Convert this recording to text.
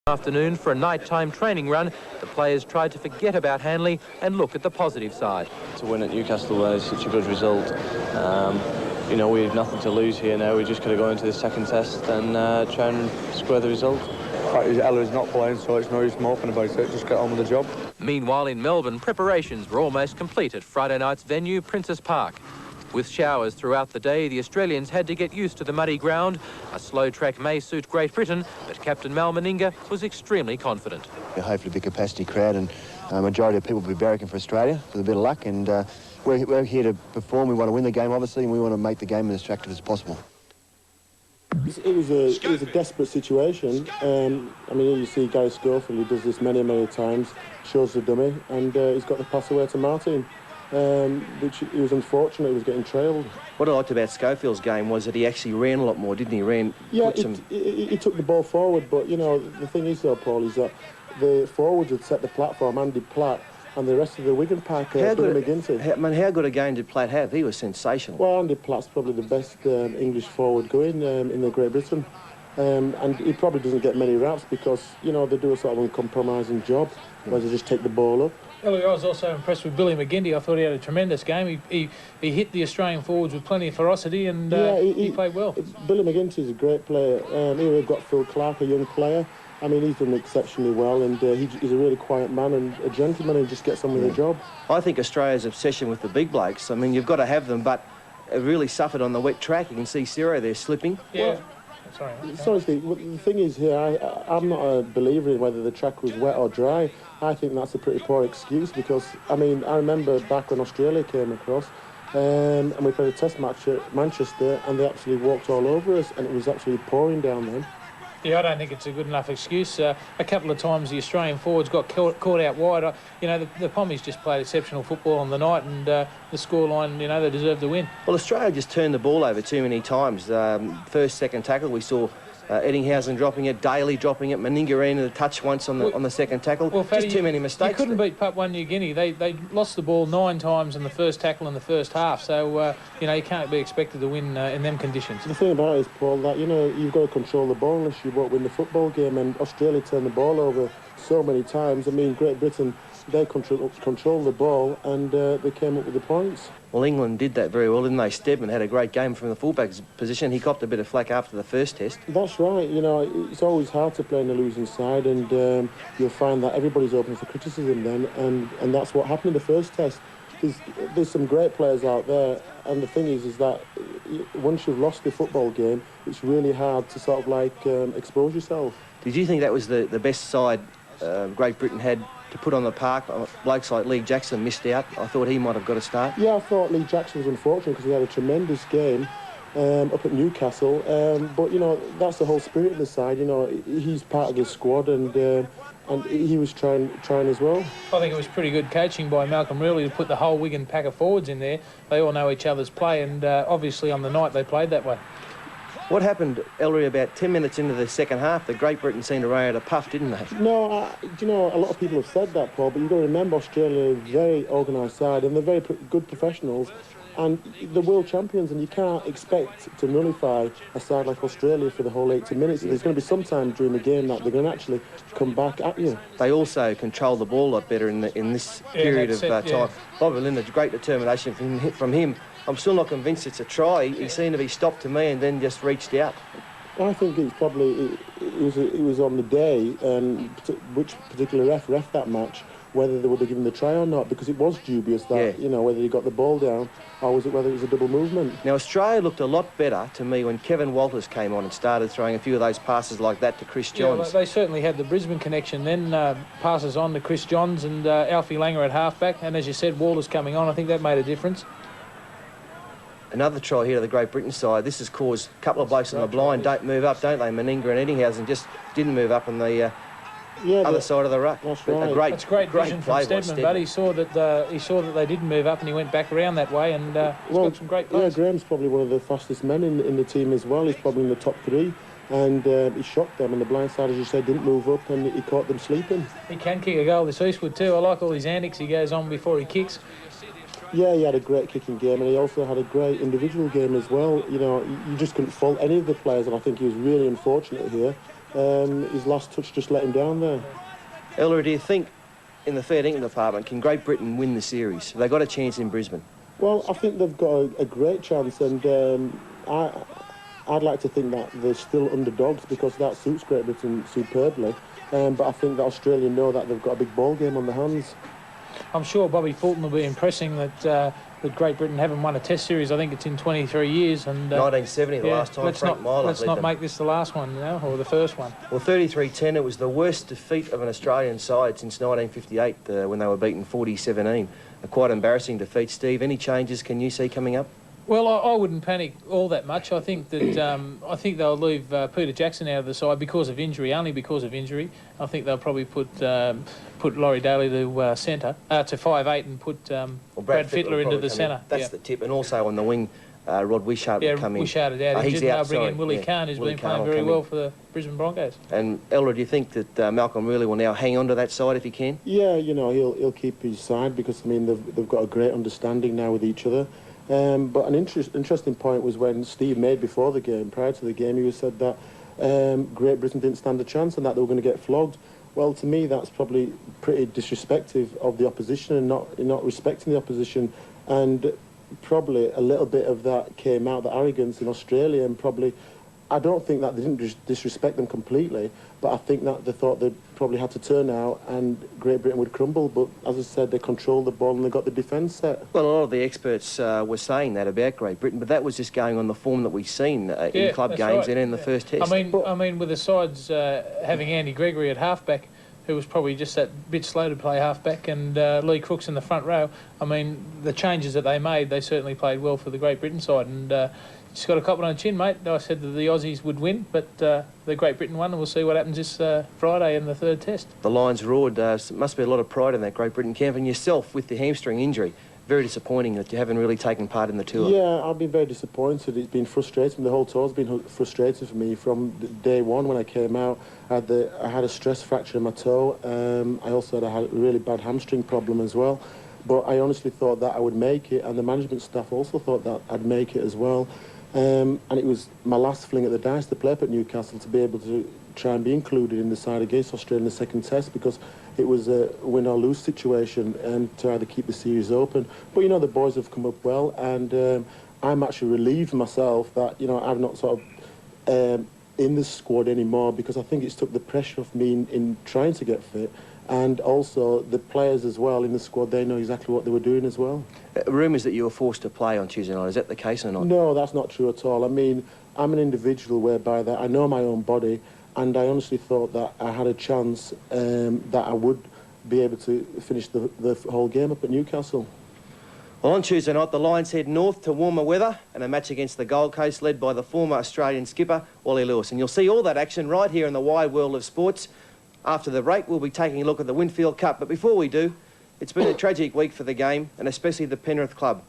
Afternoon for a nighttime training run, the players tried to forget about Hanley and look at the positive side. To win at Newcastle is such a good result. You know, we have nothing to lose here now. We just got to go into the second test and try and square the result. Ella's not playing, so it's no use moping about it. Just get on with the job. Meanwhile, in Melbourne, preparations were almost complete at Friday night's venue, Princes Park. With showers throughout the day, the Australians had to get used to the muddy ground. A slow track may suit Great Britain, but Captain Mal Meninga was extremely confident. Hopefully big capacity crowd, and a majority of people will be barracking for Australia with a bit of luck, and we're here to perform. We want to win the game, obviously, and we want to make the game as attractive as possible. It was a desperate situation. I mean, you see Gary Schofield, who does this many times, shows the dummy, and he's got the pass away to Martin. Which it was unfortunate, he was getting trailed. What I liked about Schofield's game was that he actually ran a lot more, didn't he? He took the ball forward, but, you know, the thing is, though, Paul, is that the forwards had set the platform, Andy Platt, and the rest of the Wigan pack, Billy McGinty. How good a game did Platt have? He was sensational. Well, Andy Platt's probably the best English forward going in the Great Britain. And he probably doesn't get many raps because, you know, they do a sort of uncompromising job, where they just take the ball up. Ellie, I was also impressed with Billy McGinty. I thought he had a tremendous game. He hit the Australian forwards with plenty of ferocity, and he played well. Billy McGinty's a great player. Here we've got Phil Clark, a young player. I mean, he's done exceptionally well, and he's a really quiet man and a gentleman and just gets on with the job. I think Australia's obsession with the big blokes, I mean, you've got to have them, but it really suffered on the wet track. You can see Ciro there slipping. Yeah. Well, Sorry, the thing is here, I'm not a believer in whether the track was wet or dry. I think that's a pretty poor excuse because, I mean, I remember back when Australia came across and we played a test match at Manchester and they actually walked all over us and it was actually pouring down then. Yeah, I don't think it's a good enough excuse. A couple of times the Australian forwards got caught out wide. You know, the Pommies just played exceptional football on the night and the scoreline, you know, they deserved the win. Well, Australia just turned the ball over too many times. First, second tackle, we saw Eddinghausen dropping it, Daly dropping it, Meninga ran the touch once on the second tackle. Well, Fatty, just too many mistakes. You couldn't beat Papua New Guinea. They lost the ball 9 times in the first tackle in the first half. So, you know, you can't be expected to win in them conditions. The thing about it is, Paul, that, you know, you've got to control the ball unless you won't win the football game. And Australia turned the ball over so many times. I mean, Great Britain, they controlled the ball and they came up with the points. Well, England did that very well, didn't they? Steadman had a great game from the fullback's position. He copped a bit of flack after the first test. That's right. You know, it's always hard to play on the losing side, and you'll find that everybody's open for criticism then, and that's what happened in the first test. There's some great players out there, and the thing is that once you've lost the football game, it's really hard to sort of like expose yourself. Did you think that was the best side Great Britain had to put on the park? Blokes like Lee Jackson missed out. I thought he might have got a start. Yeah, I thought Lee Jackson was unfortunate because he had a tremendous game up at Newcastle. But, you know, that's the whole spirit of the side. You know, he's part of the squad and he was trying as well. I think it was pretty good coaching by Malcolm Reilly to put the whole Wigan pack of forwards in there. They all know each other's play and obviously on the night they played that way. What happened, Ellery, about 10 minutes into the second half? The Great Britain seemed to run out of puff, didn't they? No, you know, a lot of people have said that, Paul, but you've got to remember Australia is a very organised side and they're very good professionals and they're world champions, and you can't expect to nullify a side like Australia for the whole 80 minutes. There's going to be some time during the game that they're going to actually come back at you. They also control the ball a lot better in this period of time. Bobby Lindner, great determination from him. I'm still not convinced it's a try. He seemed to be stopped to me and then just reached out. I think it's probably it was on the day which particular ref that match, whether they would have given the try or not, because it was dubious that you know, whether he got the ball down or whether it was a double movement. Now Australia looked a lot better to me when Kevin Walters came on and started throwing a few of those passes like that to Chris Johns. Yeah, they certainly had the Brisbane connection then, passes on to Chris Johns and Alfie Langer at halfback, and as you said, Walters coming on. I think that made a difference. Another try here to the Great Britain side. This has caused a couple of blokes on the blind don't move up, don't they? Meninga and Eddinghausen just didn't move up on the other side of the ruck. That's right. That's great vision from Steadman, but he saw that they didn't move up and he went back around that way and he's got some great plays. Yeah, Graham's probably one of the fastest men in the team as well. He's probably in the top 3. And he shocked them, and the blind side, as you said, didn't move up, and he caught them sleeping. He can kick a goal this Eastwood too. I like all his antics he goes on before he kicks. Yeah, he had a great kicking game, and he also had a great individual game as well. You know, you just couldn't fault any of the players, and I think he was really unfortunate here his last touch just let him down there. Ellery, do you think in the fair dinkum department, can Great Britain win the series? Have they got a chance in Brisbane? Well, I think they've got a great chance, and I'd like to think that they're still underdogs because that suits Great Britain superbly. But I think that Australia know that they've got a big ball game on their hands. I'm sure Bobby Fulton will be impressing that Great Britain haven't won a Test series. I think it's in 23 years. And 1970, the last time Frank Myler let's not make this the last one, you know, or the first one. Well, 33-10, it was the worst defeat of an Australian side since 1958 when they were beaten 40-17. A quite embarrassing defeat. Steve, any changes can you see coming up? Well, I wouldn't panic all that much. I think that I think they'll leave Peter Jackson out of the side because of injury, only because of injury. I think they'll probably put Laurie Daly to centre, to 5'8", and put Brad Fittler into the centre. That's the tip. And also on the wing, Rod Wishart will come in. Wishart is out. He's now out, bring in Willie Kahn, who's been playing very well for the Brisbane Broncos. And Elder, do you think that Malcolm really will now hang on to that side if he can? Yeah, you know, he'll keep his side because, I mean, they've got a great understanding now with each other. But an interesting point was when Steve made before the game, prior to the game, he said that Great Britain didn't stand a chance and that they were going to get flogged. Well, to me, that's probably pretty disrespectful of the opposition and not respecting the opposition. And probably a little bit of that came out, the arrogance in Australia, and probably, I don't think that they didn't disrespect them completely, but I think that they thought they probably had to turn out and Great Britain would crumble. But as I said, they controlled the ball and they got the defence set. Well, a lot of the experts were saying that about Great Britain, but that was just going on the form that we've seen in club games and in the first test. I mean, with the sides having Andy Gregory at halfback, who was probably just that bit slow to play halfback, and Lee Crooks in the front row, I mean, the changes that they made, they certainly played well for the Great Britain side. And just got a couple on the chin, mate. I said that the Aussies would win, but the Great Britain won, and we'll see what happens this Friday in the third test. The Lions roared. Must be a lot of pride in that Great Britain camp. And yourself, with the hamstring injury, very disappointing that you haven't really taken part in the tour. Yeah, I've been very disappointed. It's been frustrating. The whole tour's been frustrating for me from day one when I came out. I had a stress fracture in my toe. I also had a really bad hamstring problem as well. But I honestly thought that I would make it, and the management staff also thought that I'd make it as well. And it was my last fling at the dice to play up at Newcastle to be able to try and be included in the side against Australia in the second test, because it was a win or lose situation and to either keep the series open. But, you know, the boys have come up well, and I'm actually relieved myself that, you know, I'm not sort of in the squad anymore, because I think it's took the pressure off me in trying to get fit. And also the players as well in the squad, they know exactly what they were doing as well. Rumours that you were forced to play on Tuesday night, is that the case or not? No, that's not true at all. I mean, I'm an individual whereby that I know my own body, and I honestly thought that I had a chance that I would be able to finish the whole game up at Newcastle. Well, on Tuesday night, the Lions head north to warmer weather and a match against the Gold Coast led by the former Australian skipper, Wally Lewis. And you'll see all that action right here in the wide world of sports. After the break, we'll be taking a look at the Winfield Cup. But before we do, it's been a tragic week for the game, and especially the Penrith club.